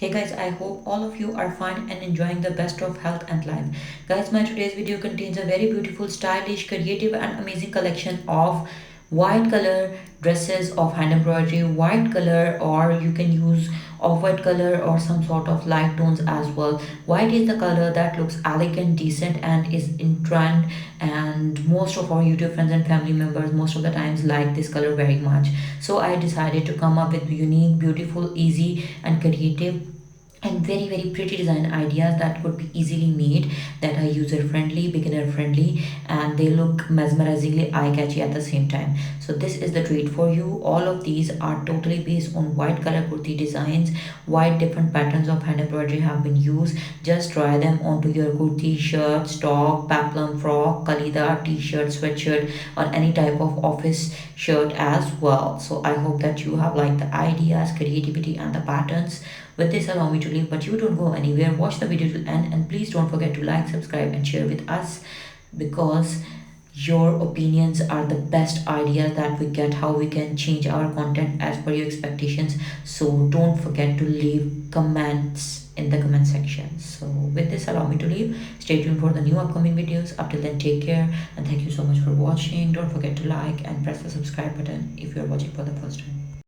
Hey guys, I hope all of you are fine and enjoying the best of health and life. Guys, my today's video contains a very beautiful, stylish, creative and amazing collection of white color dresses of hand embroidery, white color, or you can use off-white color or some sort of light tones as well. White is the color that looks elegant, decent and is in trend, and most of our YouTube friends and family members most of the times like this color very much. So I decided to come up with unique, beautiful, easy and creative and very pretty design ideas that could be easily made, that are user friendly, beginner friendly, and they look mesmerizingly eye catchy at the same time. So this is the treat for you. All of these are totally based on white color kurti designs. White different patterns of hand embroidery have been used. Just try them onto your kurti, shirt, top, peplum, frock, kalida, t-shirt, sweatshirt, or any type of office shirt as well. So I hope that you have liked the ideas, creativity and the patterns. With this, allow me to leave, but you don't go anywhere. Watch the video till end, and please don't forget to like, subscribe, and share with us, because your opinions are the best ideas that we get how we can change our content as per your expectations. So don't forget to leave comments in the comment section. So with this, allow me to leave. Stay tuned for the new upcoming videos. Up till then, take care and thank you so much for watching. Don't forget to like and press the subscribe button if you're watching for the first time.